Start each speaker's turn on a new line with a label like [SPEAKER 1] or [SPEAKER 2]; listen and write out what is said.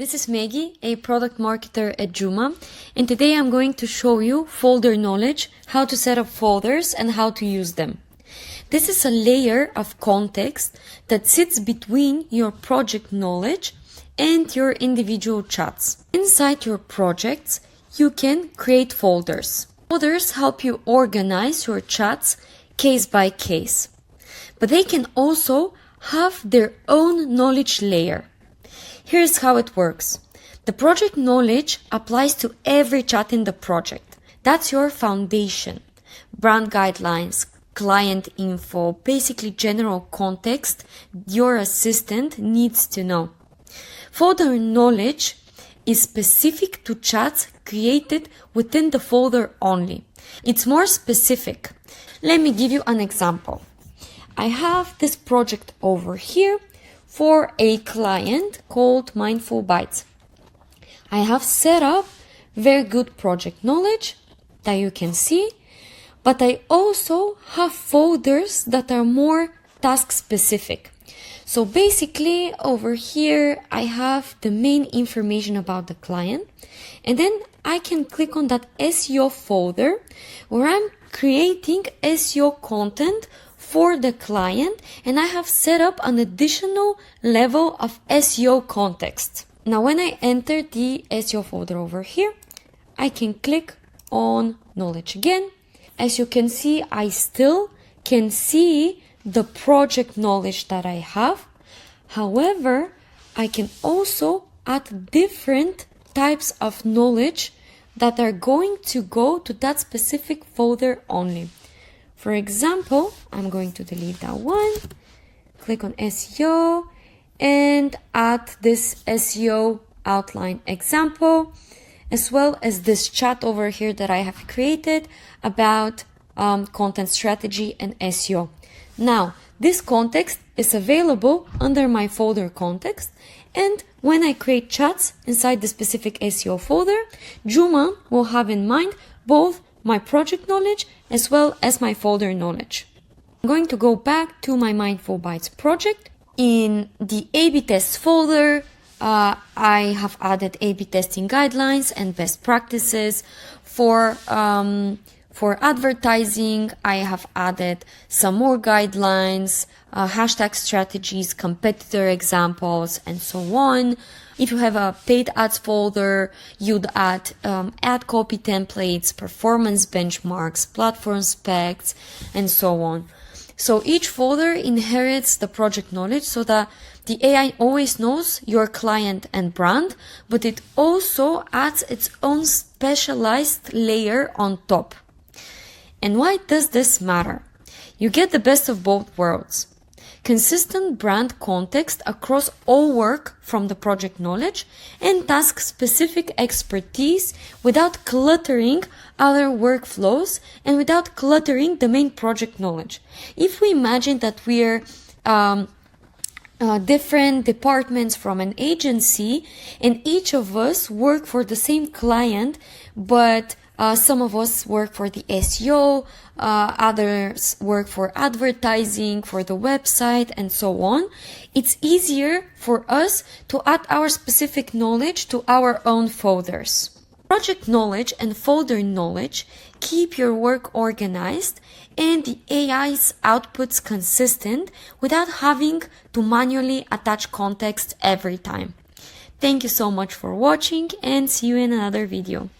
[SPEAKER 1] This is Maggie, a product marketer at Juma, and today I'm going to show you folder knowledge, how to set up folders and how to use them. This is a layer of context that sits between your project knowledge and your individual chats. Inside your projects, you can create folders. Folders help you organize your chats case by case, but they can also have their own knowledge layer. Here's how it works. The project knowledge applies to every chat in the project. That's your foundation. Brand guidelines, client info, basically general context your assistant needs to know. Folder knowledge is specific to chats created within the folder only. It's more specific. Let me give you an example. I have this project over here for a client called Mindful Bites. I have set up very good project knowledge that you can see, but I also have folders that are more task specific. So basically over here I have the main information about the client, and then I can click on that SEO folder where I'm creating SEO content for the client, and I have set up an additional level of SEO context. Now when I enter the SEO folder over here, I can click on knowledge again. As you can see, I still can see the project knowledge that I have. However, I can also add different types of knowledge that are going to go to that specific folder only. For example, I'm going to delete that one, click on SEO, and add this SEO outline example, as well as this chat over here that I have created about content strategy and SEO. Now, this context is available under my folder context, and when I create chats inside the specific SEO folder, Juma will have in mind both my project knowledge as well as my folder knowledge. I'm going to go back to my Mindful Bites project. In the A/B tests folder, I have added A/B testing guidelines and best practices. For advertising, I have added some more guidelines, hashtag strategies, competitor examples, and so on. If you have a paid ads folder, you'd add ad copy templates, performance benchmarks, platform specs, and so on. So each folder inherits the project knowledge so that the AI always knows your client and brand, but it also adds its own specialized layer on top. And why does this matter? You get the best of both worlds. Consistent brand context across all work from the project knowledge and task-specific expertise without cluttering other workflows and without cluttering the main project knowledge. If we imagine that we're different departments from an agency and each of us work for the same client, but some of us work for the SEO, others work for advertising, for the website, and so on. It's easier for us to add our specific knowledge to our own folders. Project knowledge and folder knowledge keep your work organized and the AI's outputs consistent without having to manually attach context every time. Thank you so much for watching, and see you in another video.